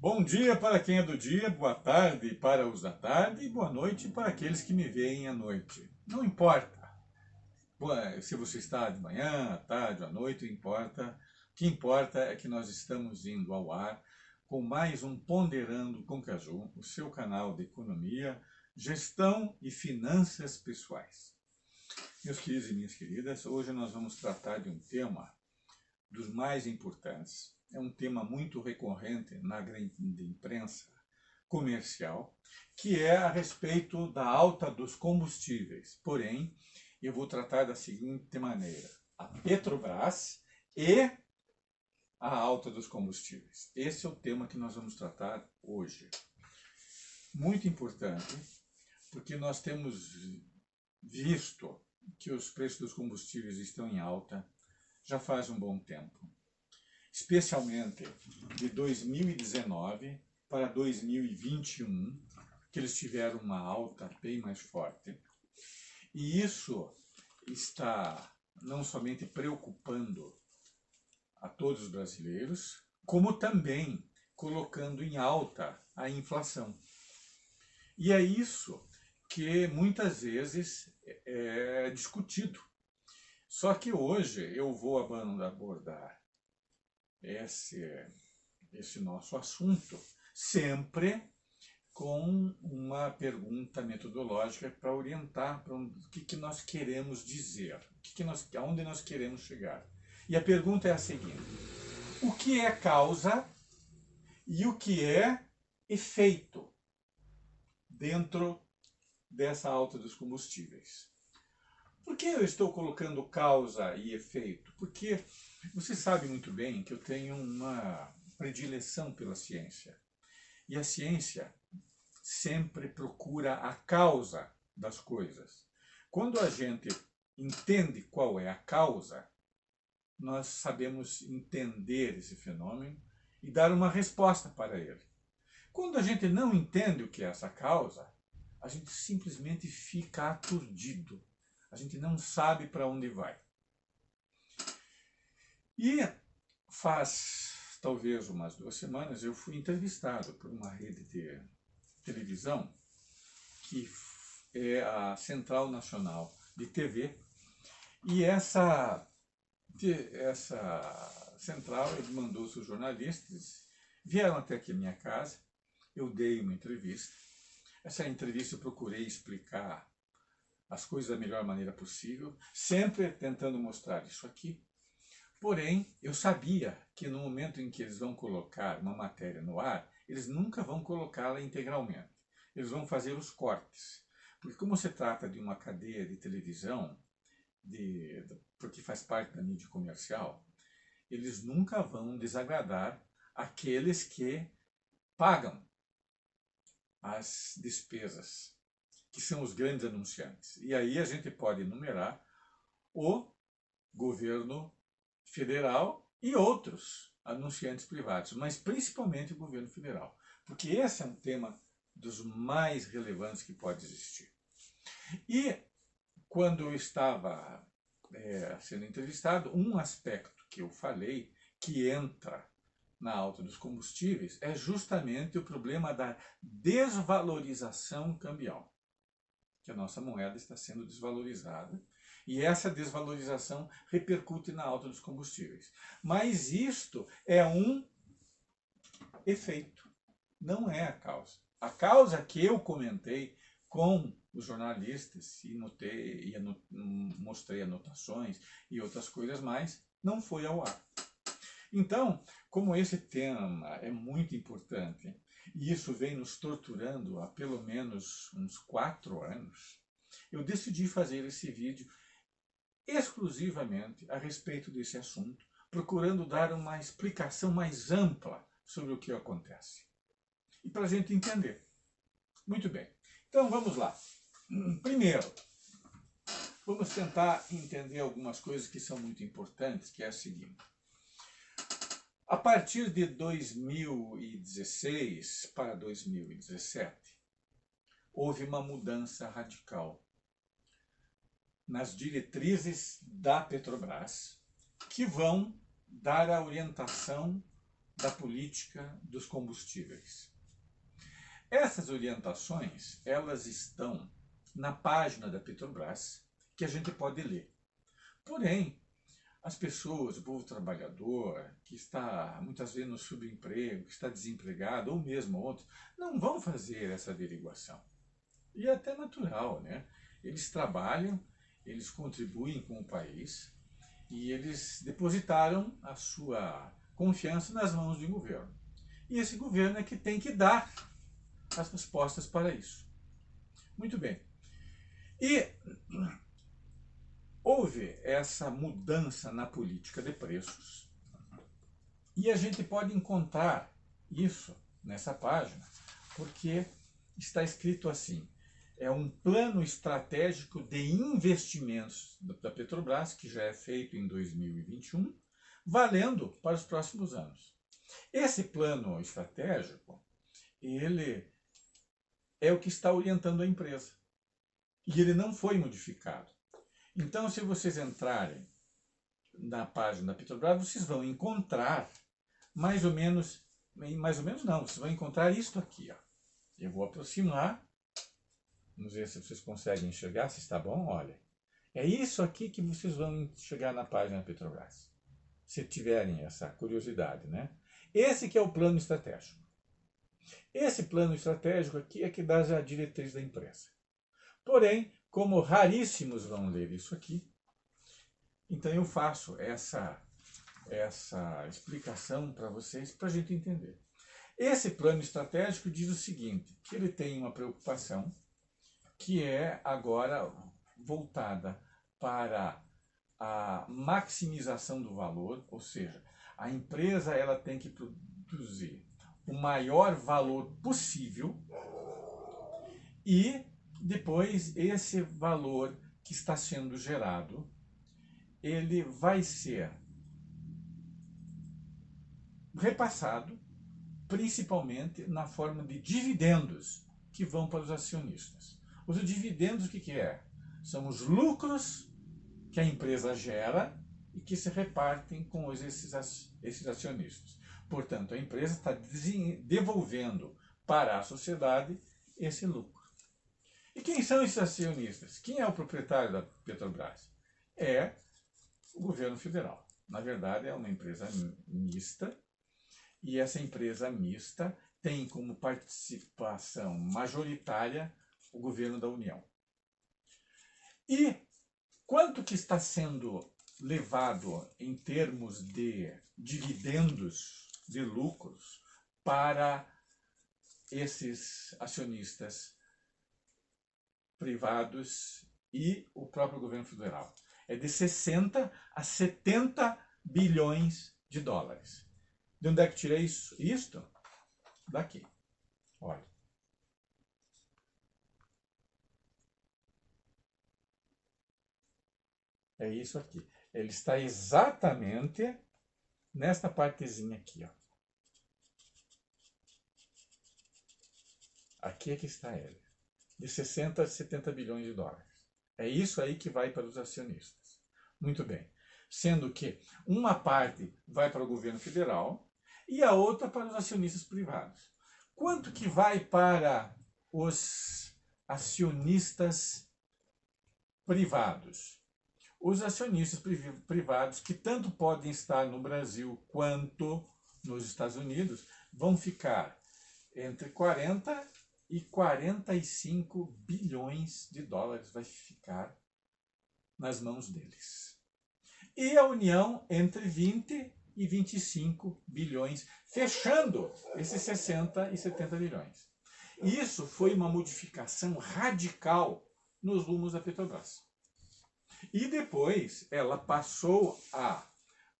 Bom dia para quem é do dia, boa tarde para os da tarde e boa noite para aqueles que me veem à noite. Não importa se você está de manhã, à tarde, à noite, não importa. O que importa é que nós estamos indo ao ar com mais um Ponderando com Caju, o seu canal de economia, gestão e finanças pessoais. Meus queridos e minhas queridas, hoje nós vamos tratar de um tema dos mais importantes. É um tema muito recorrente na grande imprensa comercial, que é a respeito da alta dos combustíveis. Porém, eu vou tratar da seguinte maneira: a Petrobras e a alta dos combustíveis. Esse é o tema que nós vamos tratar hoje. Muito importante, porque nós temos visto que os preços dos combustíveis estão em alta já faz um bom tempo, especialmente de 2019 para 2021, que eles tiveram uma alta bem mais forte. E isso está não somente preocupando a todos os brasileiros, como também colocando em alta a inflação. E é isso que muitas vezes é discutido. Só que hoje eu vou abordar esse nosso assunto sempre com uma pergunta metodológica para orientar para o que nós queremos dizer, aonde nós queremos chegar. E a pergunta é a seguinte: o que é causa e o que é efeito dentro dessa alta dos combustíveis? Por que eu estou colocando causa e efeito? Porque você sabe muito bem que eu tenho uma predileção pela ciência. E a ciência sempre procura a causa das coisas. Quando a gente entende qual é a causa, nós sabemos entender esse fenômeno e dar uma resposta para ele. Quando a gente não entende o que é essa causa, a gente simplesmente fica aturdido. A gente não sabe para onde vai. E faz talvez umas 2 semanas eu fui entrevistado por uma rede de televisão que é a Central Nacional de TV. E essa central, ele mandou seus jornalistas, vieram até aqui a minha casa, eu dei uma entrevista. Essa entrevista eu procurei explicar as coisas da melhor maneira possível, sempre tentando mostrar isso aqui. Porém, eu sabia que no momento em que eles vão colocar uma matéria no ar, eles nunca vão colocá-la integralmente. Eles vão fazer os cortes. Porque como se trata de uma cadeia de televisão, porque faz parte da mídia comercial, eles nunca vão desagradar aqueles que pagam as despesas, que são os grandes anunciantes. E aí a gente pode enumerar o governo federal e outros anunciantes privados, mas principalmente o governo federal, porque esse é um tema dos mais relevantes que pode existir. E quando eu estava sendo entrevistado, um aspecto que eu falei que entra na alta dos combustíveis é justamente o problema da desvalorização cambial, que a nossa moeda está sendo desvalorizada e essa desvalorização repercute na alta dos combustíveis. Mas isto é um efeito, não é a causa. A causa que eu comentei com os jornalistas e mostrei anotações e outras coisas mais, não foi ao ar. Então, como esse tema é muito importante e isso vem nos torturando há pelo menos uns 4 anos, eu decidi fazer esse vídeo exclusivamente a respeito desse assunto, procurando dar uma explicação mais ampla sobre o que acontece. E para a gente entender. Muito bem. Então vamos lá. Primeiro, vamos tentar entender algumas coisas que são muito importantes, que é a seguinte. A partir de 2016 para 2017, houve uma mudança radical nas diretrizes da Petrobras, que vão dar a orientação da política dos combustíveis. Essas orientações, elas estão na página da Petrobras, que a gente pode ler. Porém, as pessoas, o povo trabalhador, que está muitas vezes no subemprego, que está desempregado, ou mesmo outro, não vão fazer essa averiguação. E é até natural, né? Eles trabalham, eles contribuem com o país e eles depositaram a sua confiança nas mãos de um governo. E esse governo é que tem que dar as respostas para isso. Muito bem. E houve essa mudança na política de preços e a gente pode encontrar isso nessa página, porque está escrito assim: é um plano estratégico de investimentos da Petrobras, que já é feito em 2021, valendo para os próximos anos. Esse plano estratégico, ele é o que está orientando a empresa. E ele não foi modificado. Então, se vocês entrarem na página da Petrobras, vocês vão encontrar mais ou menos não, vocês vão encontrar isto aqui. Ó. Eu vou aproximar. Vamos ver se vocês conseguem enxergar, se está bom. Olha, é isso aqui que vocês vão chegar na página da Petrobras. Se tiverem essa curiosidade, né? Esse que é o plano estratégico. Esse plano estratégico aqui é que dá a diretriz da empresa. Porém, como raríssimos vão ler isso aqui, então eu faço essa explicação para vocês, para a gente entender. Esse plano estratégico diz o seguinte, que ele tem uma preocupação que é agora voltada para a maximização do valor, ou seja, a empresa ela tem que produzir o maior valor possível e depois esse valor que está sendo gerado, ele vai ser repassado principalmente na forma de dividendos que vão para os acionistas. Os dividendos, o que é? São os lucros que a empresa gera e que se repartem com esses acionistas. Portanto, a empresa está devolvendo para a sociedade esse lucro. E quem são esses acionistas? Quem é o proprietário da Petrobras? É o governo federal. Na verdade, é uma empresa mista, e essa empresa mista tem como participação majoritária o governo da União. E quanto que está sendo levado em termos de dividendos, de lucros, para esses acionistas privados e o próprio governo federal? É de 60 a 70 bilhões de dólares. De onde é que tirei isso? Isto? Daqui. Olha. É isso aqui. Ele está exatamente nesta partezinha aqui. Ó. Aqui é que está ele. De 60 a 70 bilhões de dólares. É isso aí que vai para os acionistas. Muito bem. Sendo que uma parte vai para o governo federal e a outra para os acionistas privados. Quanto que vai para os acionistas privados? Os acionistas privados, que tanto podem estar no Brasil quanto nos Estados Unidos, vão ficar entre 40 e 45 bilhões de dólares vai ficar nas mãos deles. E a União entre 20 e 25 bilhões, fechando esses 60 e 70 bilhões. Isso foi uma modificação radical nos rumos da Petrobras. E depois ela passou a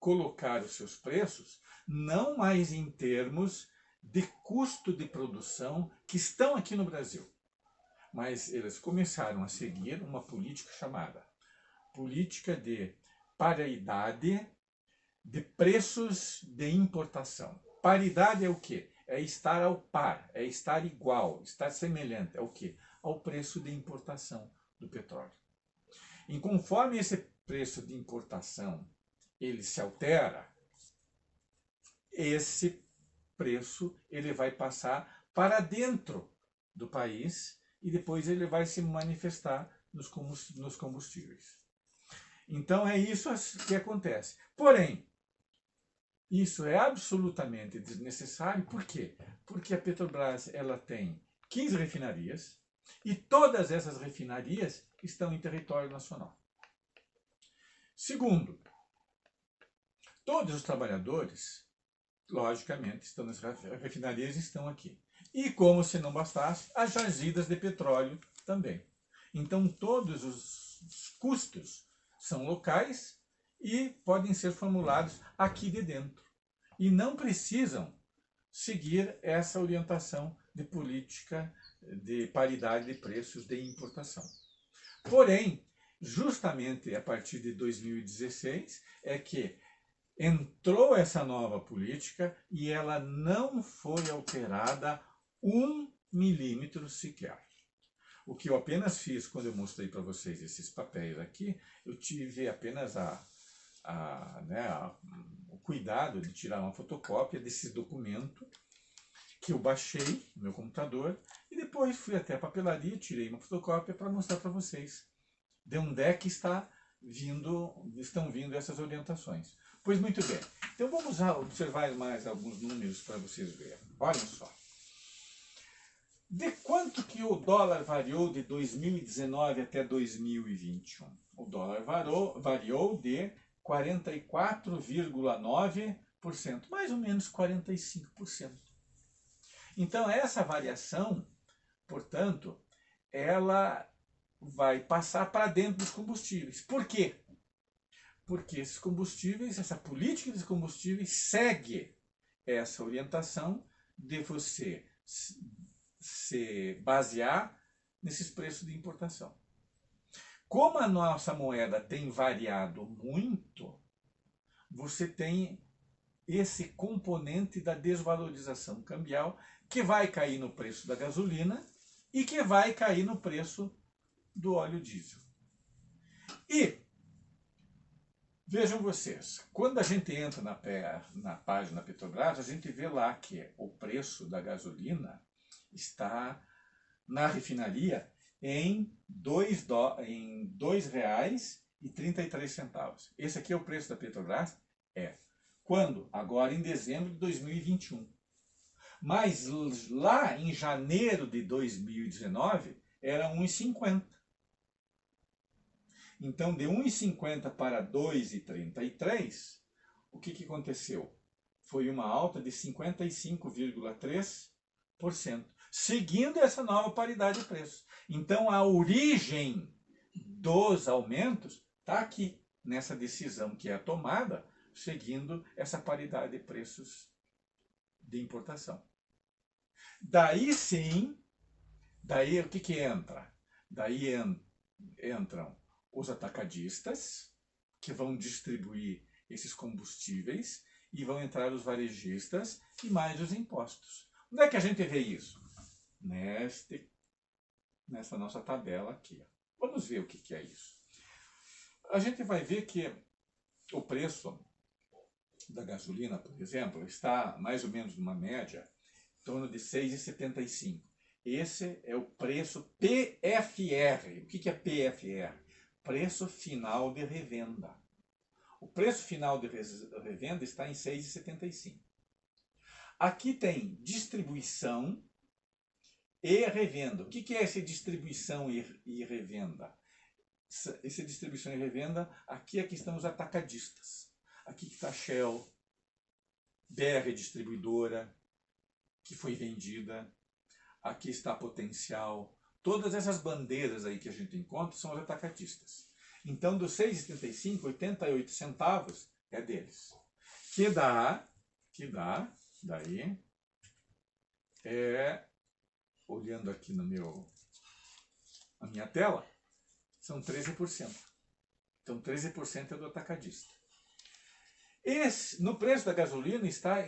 colocar os seus preços não mais em termos de custo de produção que estão aqui no Brasil, mas eles começaram a seguir uma política chamada política de paridade de preços de importação. Paridade é o quê? É estar ao par, é estar igual, estar semelhante. É o quê? Ao preço de importação do petróleo. E conforme esse preço de importação ele se altera, esse preço ele vai passar para dentro do país e depois ele vai se manifestar nos combustíveis. Então é isso que acontece. Porém, isso é absolutamente desnecessário. Por quê? Porque a Petrobras ela tem 15 refinarias e todas essas refinarias estão em território nacional. Segundo, todos os trabalhadores, logicamente, estão nas refinarias e estão aqui. E como se não bastasse, as jazidas de petróleo também. Então todos os custos são locais e podem ser formulados aqui de dentro. E não precisam seguir essa orientação de política de paridade de preços de importação. Porém, justamente a partir de 2016 é que entrou essa nova política e ela não foi alterada 1 milímetro sequer. O que eu apenas fiz quando eu mostrei para vocês esses papéis aqui, eu tive apenas o cuidado de tirar uma fotocópia desse documento que eu baixei no meu computador e depois fui até a papelaria, tirei uma fotocópia para mostrar para vocês de onde é que estão vindo essas orientações. Pois muito bem, então vamos observar mais alguns números para vocês verem. Olhem só. De quanto que o dólar variou de 2019 até 2021? O dólar variou de 44,9%, mais ou menos 45%. Então essa variação, portanto, ela vai passar para dentro dos combustíveis. Por quê? Porque esses combustíveis, essa política de combustíveis segue essa orientação de você se basear nesses preços de importação. Como a nossa moeda tem variado muito, você tem esse componente da desvalorização cambial que vai cair no preço da gasolina e que vai cair no preço do óleo diesel. E vejam vocês, quando a gente entra na página Petrobras, a gente vê lá que o preço da gasolina está na refinaria em R$ 2,33. Esse aqui é o preço da Petrobras? É. Quando? Agora em dezembro de 2021. Mas lá em janeiro de 2019 era R$ 1,50. Então de R$ 1,50 para R$ 2,33, o que aconteceu? Foi uma alta de 55,3%. Seguindo essa nova paridade de preços. Então a origem dos aumentos está aqui, nessa decisão que é tomada, seguindo essa paridade de preços de importação. Daí sim, daí o que entra? Daí entram os atacadistas, que vão distribuir esses combustíveis, e vão entrar os varejistas e mais os impostos. Onde é que a gente vê isso? Nessa nossa tabela aqui. Vamos ver o que é isso. A gente vai ver que o preço da gasolina, por exemplo, está mais ou menos numa média em torno de R$ 6,75. Esse é o preço PFR. O que é PFR? Preço final de revenda. O preço final de revenda está em R$ 6,75. Aqui tem distribuição e revenda. O que é essa distribuição e revenda? Essa distribuição e revenda, aqui estão os atacadistas. Aqui está a Shell, BR Distribuidora, que foi vendida. Aqui está a Potencial. Todas essas bandeiras aí que a gente encontra são os atacadistas. Então, dos 6,75, 88 centavos é deles. Que dá, daí, olhando aqui na minha tela, são 13%. Então, 13% é do atacadista. No preço da gasolina está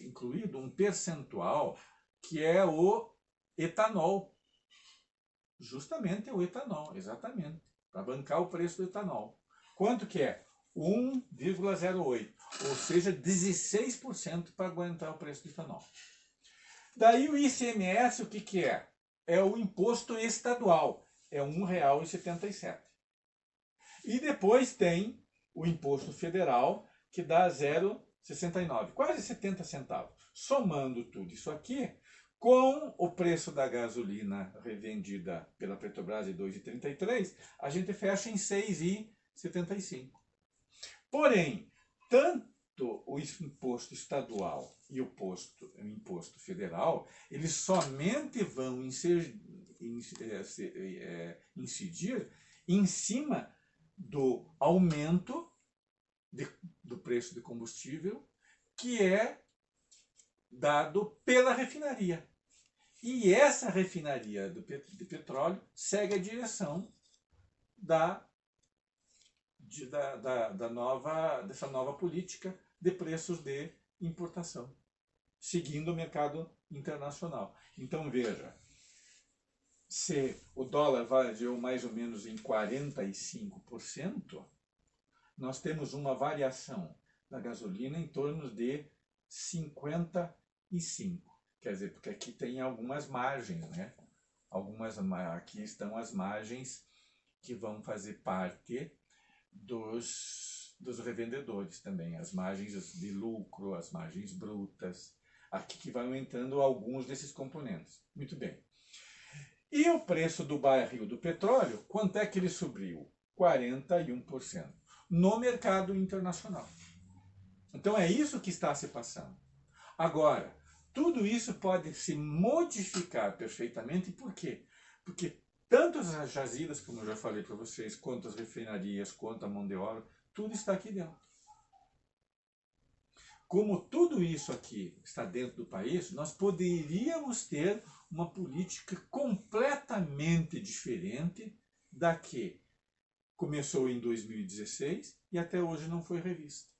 incluído um percentual que é o etanol. Justamente o etanol, exatamente. Para bancar o preço do etanol. Quanto que é? 1,08, ou seja, 16% para aguentar o preço do etanol. Daí o ICMS, o que é? É o imposto estadual, é R$ 1,77. E depois tem o imposto federal, que dá 0,69, quase 70 centavos. Somando tudo isso aqui, com o preço da gasolina revendida pela Petrobras de 2,33, a gente fecha em 6,75. Porém, tanto o imposto estadual e o imposto federal, eles somente vão incidir em cima do aumento do preço do combustível, que é dado pela refinaria. E essa refinaria de petróleo segue a direção dessa nova política de preços de importação, seguindo o mercado internacional. Então veja, se o dólar variou mais ou menos em 45%, nós temos uma variação da gasolina em torno de 55%. Quer dizer, porque aqui tem algumas margens, né? Aqui estão as margens que vão fazer parte dos revendedores também, as margens de lucro, as margens brutas, aqui que vai aumentando alguns desses componentes. Muito bem. E o preço do barril do petróleo, quanto é que ele subiu? 41% no mercado internacional. Então é isso que está se passando. Agora, tudo isso pode se modificar perfeitamente, por quê? Porque tanto as jazidas, como eu já falei para vocês, quanto as refinarias, quanto a mão de obra, tudo está aqui dentro. Como tudo isso aqui está dentro do país, nós poderíamos ter uma política completamente diferente da que começou em 2016 e até hoje não foi revista.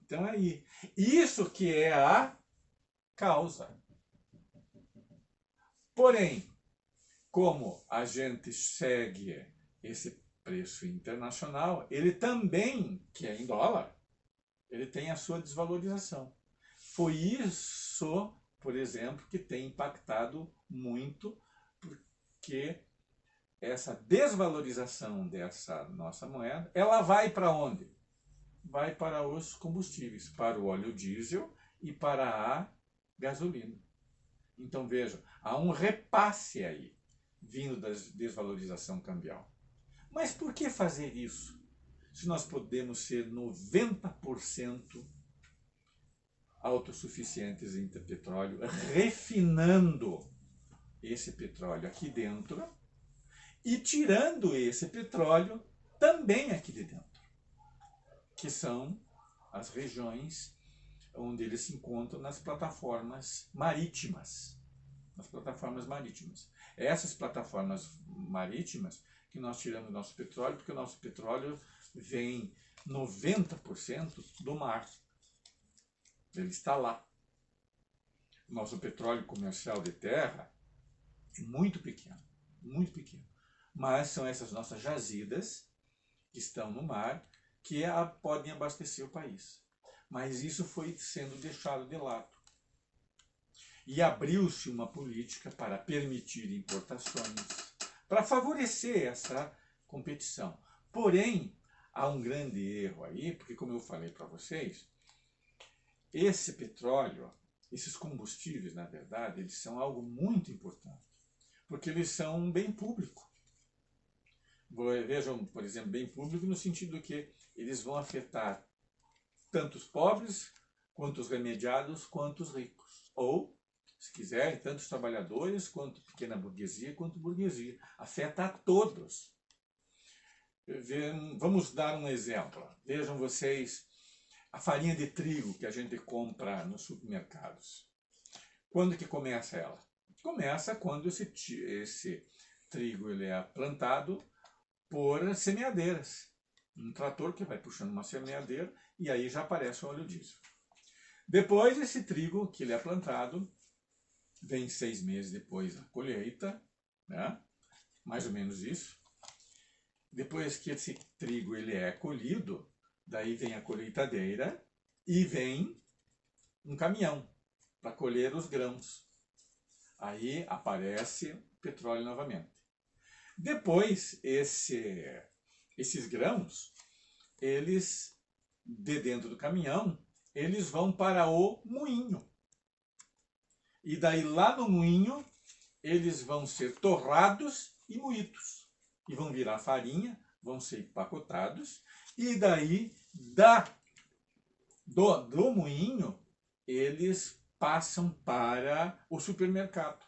Então é aí. Isso que é a causa. Porém, como a gente segue esse preço internacional, ele também, que é em dólar, ele tem a sua desvalorização. Foi isso, por exemplo, que tem impactado muito, porque essa desvalorização dessa nossa moeda, ela vai para onde? Vai para os combustíveis, para o óleo diesel e para a gasolina. Então vejam, há um repasse aí, vindo da desvalorização cambial. Mas por que fazer isso? Se nós podemos ser 90% autossuficientes em petróleo, refinando esse petróleo aqui dentro e tirando esse petróleo também aqui de dentro, que são as regiões onde eles se encontram nas plataformas marítimas. Essas plataformas marítimas que nós tiramos nosso petróleo, porque o nosso petróleo vem 90% do mar. Ele está lá. Nosso petróleo comercial de terra é muito pequeno, muito pequeno. Mas são essas nossas jazidas que estão no mar que podem abastecer o país. Mas isso foi sendo deixado de lado. E abriu-se uma política para permitir importações, para favorecer essa competição. Porém, há um grande erro aí, porque como eu falei para vocês, esse petróleo, esses combustíveis, na verdade, eles são algo muito importante, porque eles são um bem público. Vejam, por exemplo, bem público no sentido que eles vão afetar tanto os pobres, quanto os remediados, quanto os ricos. Ou, se quiserem, tanto os trabalhadores, quanto pequena burguesia, quanto burguesia. Afeta a todos. Vamos dar um exemplo. Vejam vocês a farinha de trigo que a gente compra nos supermercados. Quando que começa ela? Começa quando esse trigo ele é plantado por semeadeiras. Um trator que vai puxando uma semeadeira e aí já aparece o óleo diesel. Depois esse trigo que ele é plantado, vem 6 meses depois a colheita, né? Mais ou menos isso. Depois que esse trigo ele é colhido, Daí vem a colheitadeira e vem um caminhão para colher os grãos. Aí aparece o petróleo novamente. Depois, esses grãos, eles, de dentro do caminhão, eles vão para o moinho. E daí lá no moinho, eles vão ser torrados e moídos. E vão virar farinha, vão ser empacotados. E daí, do moinho, eles passam para o supermercado.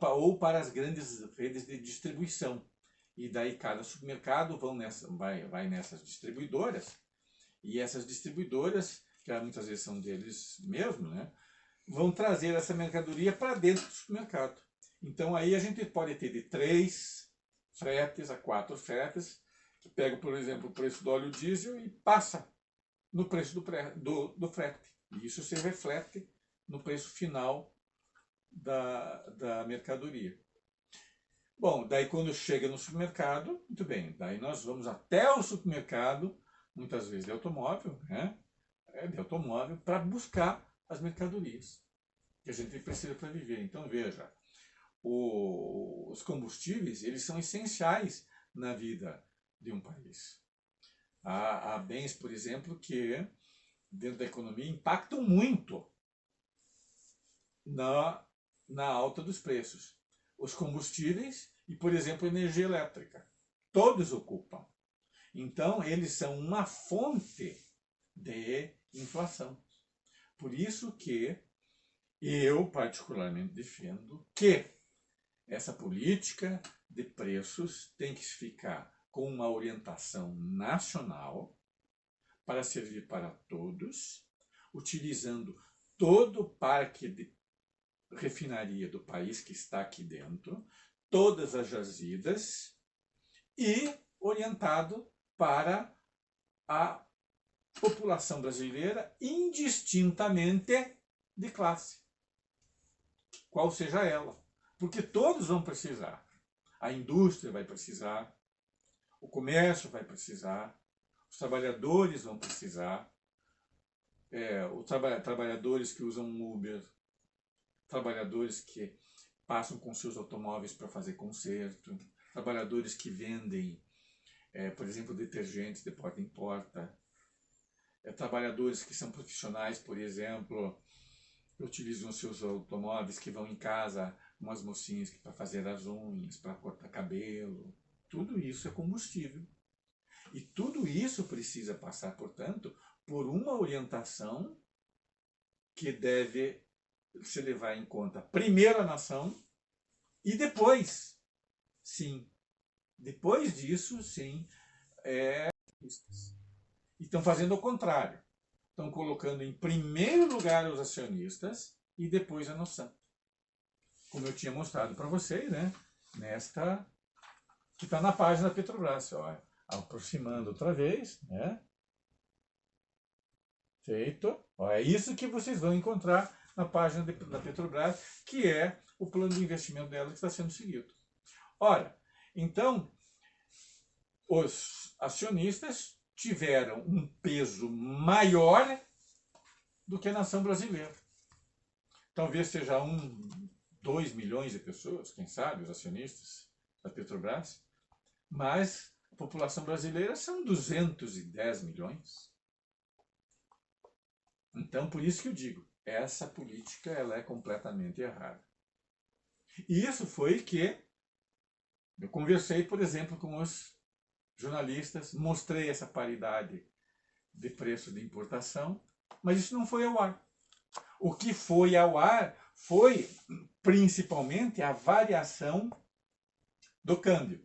Ou para as grandes redes de distribuição. E daí cada supermercado vai nessas distribuidoras. E essas distribuidoras, que muitas vezes são deles mesmos, né, vão trazer essa mercadoria para dentro do supermercado. Então aí a gente pode ter de 3 fretes a 4 fretes, que pega, por exemplo, o preço do óleo diesel e passa no preço do frete. E isso se reflete no preço final da mercadoria. Bom, daí quando chega no supermercado, muito bem, daí nós vamos até o supermercado, muitas vezes de automóvel, né? De automóvel, para buscar as mercadorias que a gente precisa para viver. Então veja, os combustíveis, eles são essenciais na vida de um país. Há bens, por exemplo, que dentro da economia impactam muito na alta dos preços. Os combustíveis e, por exemplo, a energia elétrica. Todos ocupam. Então, eles são uma fonte de inflação. Por isso que eu, particularmente, defendo que essa política de preços tem que ficar com uma orientação nacional para servir para todos, utilizando todo o parque de refinaria do país que está aqui dentro, todas as jazidas, e orientado para a população brasileira indistintamente de classe, qual seja ela, porque todos vão precisar. A indústria vai precisar, o comércio vai precisar, os trabalhadores vão precisar, os trabalhadores que usam Uber, trabalhadores que passam com seus automóveis para fazer conserto, trabalhadores que vendem, por exemplo, detergentes de porta em porta, trabalhadores que são profissionais, por exemplo, que utilizam seus automóveis, que vão em casa, umas mocinhas para fazer as unhas, para cortar cabelo. Tudo isso é combustível. E tudo isso precisa passar, portanto, por uma orientação que deve se levar em conta primeiro a nação e depois, sim, depois disso, sim, e estão fazendo o contrário. Estão colocando em primeiro lugar os acionistas e depois a nação. Como eu tinha mostrado para vocês, né? Nesta que está na página da Petrobras, ó, aproximando outra vez, né? Feito. Ó, é isso que vocês vão encontrar na página da Petrobras, que é o plano de investimento dela que está sendo seguido. Ora, então, os acionistas tiveram um peso maior do que a nação brasileira. Talvez seja 2 milhões de pessoas, quem sabe, os acionistas da Petrobras, mas a população brasileira são 210 milhões. Então, por isso que eu digo, essa política ela é completamente errada. E isso foi que eu conversei, por exemplo, com os jornalistas, mostrei essa paridade de preço de importação, mas isso não foi ao ar. O que foi ao ar foi principalmente a variação do câmbio,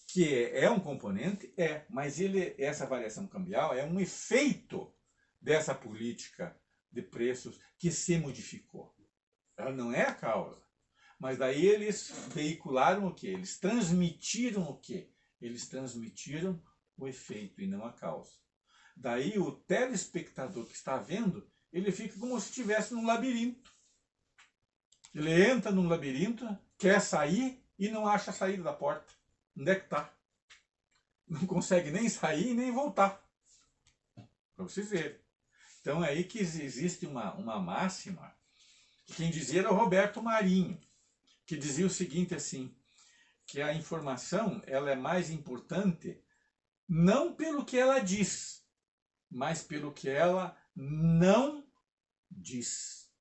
que é um componente, mas essa variação cambial é um efeito dessa política de preços que se modificou. Ela não é a causa. Mas daí eles veicularam o quê? Eles transmitiram o quê? Eles transmitiram o efeito e não a causa. Daí o telespectador que está vendo, ele fica como se estivesse num labirinto. Ele entra num labirinto, quer sair e não acha a saída da porta. Onde é que está? Não consegue nem sair nem voltar. para vocês verem. Então é aí que existe uma máxima, que quem dizia era o Roberto Marinho, que dizia o seguinte assim, que a informação ela é mais importante não pelo que ela diz, mas pelo que ela não diz.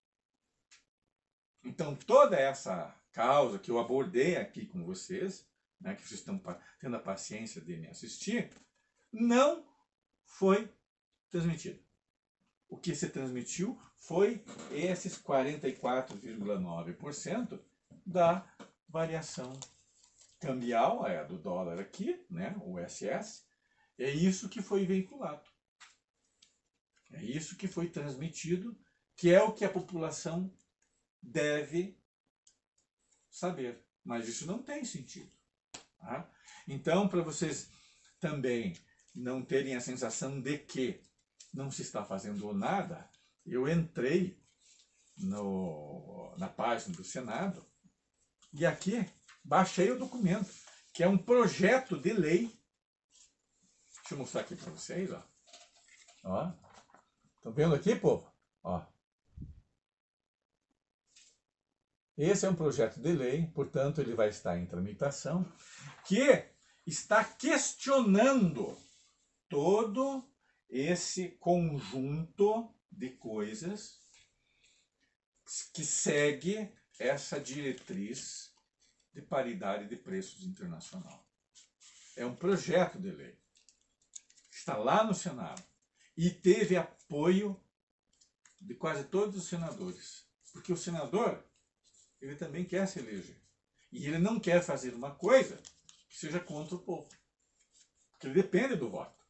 Então toda essa causa que eu abordei aqui com vocês, né, que vocês estão tendo a paciência de me assistir, não foi transmitida. O que se transmitiu foi esses 44,9% da variação cambial, do dólar aqui, né, o SS. É isso que foi veiculado. É isso que foi transmitido, que é o que a população deve saber. Mas isso não tem sentido. Tá? Então, para vocês também não terem a sensação de que não se está fazendo nada, eu entrei na página do Senado e aqui baixei o documento, que é um projeto de lei. Deixa eu mostrar aqui para vocês, ó. Ó. Estão vendo aqui, povo? Ó. Esse é um projeto de lei, portanto, ele vai estar em tramitação, que está questionando todo esse conjunto de coisas que segue essa diretriz de paridade de preços internacional. É um projeto de lei. Está lá no Senado e teve apoio de quase todos os senadores. Porque o senador, ele também quer se eleger. E ele não quer fazer uma coisa que seja contra o povo. Porque ele depende do voto.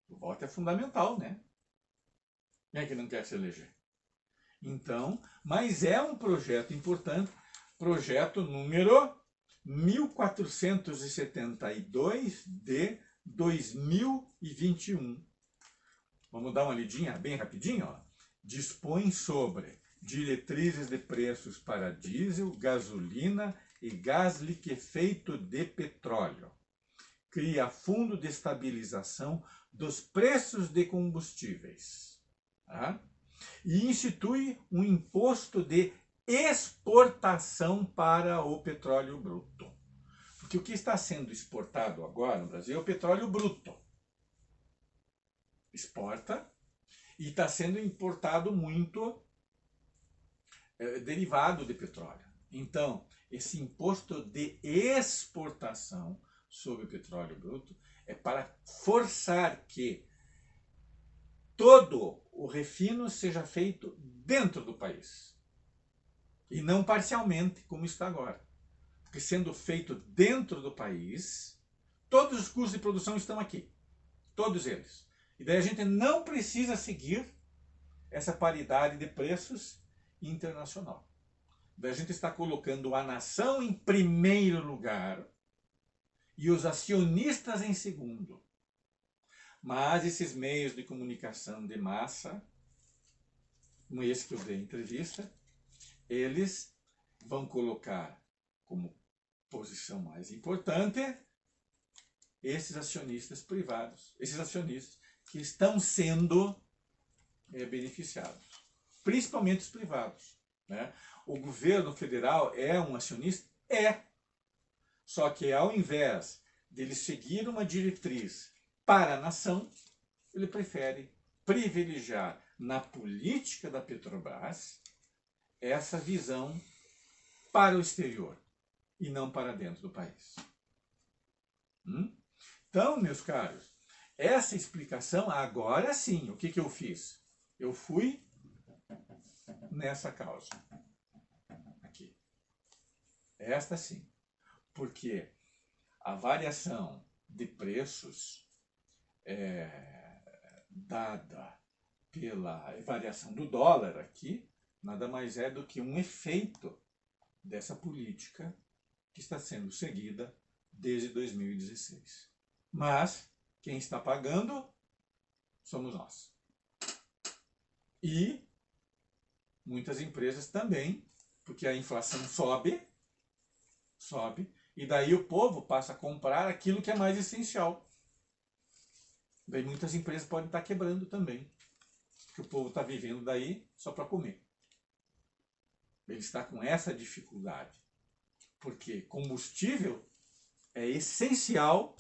O voto é fundamental, né? Quem é que não quer se eleger? Então, mas é um projeto importante, projeto número 1472 de 2021. Vamos dar uma lidinha bem rapidinho, ó. Dispõe sobre diretrizes de preços para diesel, gasolina e gás liquefeito de petróleo. Cria fundo de estabilização dos preços de combustíveis. Tá? E institui um imposto de exportação para o petróleo bruto. Porque o que está sendo exportado agora no Brasil é o petróleo bruto. Exporta e está sendo importado muito derivado de petróleo. Então, esse imposto de exportação sobre o petróleo bruto é para forçar que todo o refino seja feito dentro do país e não parcialmente, como está agora. Porque sendo feito dentro do país, todos os custos de produção estão aqui, todos eles. E daí a gente não precisa seguir essa paridade de preços internacional. Daí a gente está colocando a nação em primeiro lugar e os acionistas em segundo. Mas esses meios de comunicação de massa, como esse que eu dei entrevista, eles vão colocar como posição mais importante esses acionistas privados, esses acionistas que estão sendo beneficiados, principalmente os privados. Né? O governo federal é um acionista? É. Só que ao invés dele seguir uma diretriz para a nação, ele prefere privilegiar na política da Petrobras essa visão para o exterior e não para dentro do país. Então, meus caros, essa explicação, agora sim, o que eu fiz? Eu fui nessa causa. Aqui. Esta sim. Porque a variação de preços dada pela variação do dólar aqui, nada mais é do que um efeito dessa política que está sendo seguida desde 2016. Mas quem está pagando somos nós. E muitas empresas também, porque a inflação sobe, e daí o povo passa a comprar aquilo que é mais essencial. Daí muitas empresas podem estar quebrando também, porque o povo está vivendo daí só para comer. Ele está com essa dificuldade, porque combustível é essencial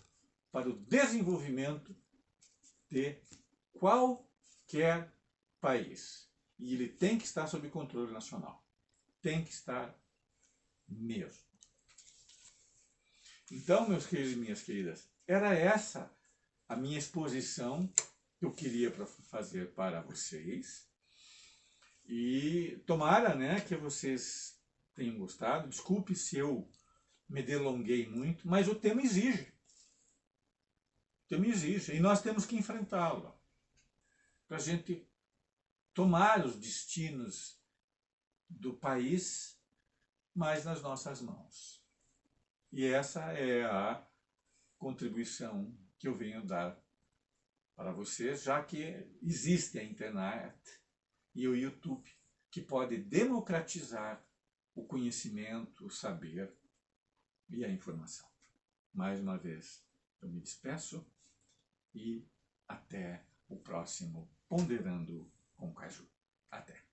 para o desenvolvimento de qualquer país. E ele tem que estar sob controle nacional. Tem que estar mesmo. Então, meus queridos e minhas queridas, era essa a minha exposição que eu queria fazer para vocês. E tomara, né, que vocês tenham gostado. Desculpe se eu me delonguei muito, mas o tema exige. O tema exige. E nós temos que enfrentá-lo. Para a gente tomar os destinos do país mais nas nossas mãos. E essa é a contribuição que eu venho dar para vocês, já que existe a internet e o YouTube, que pode democratizar o conhecimento, o saber e a informação. Mais uma vez, eu me despeço e até o próximo Ponderando com Caju. Até!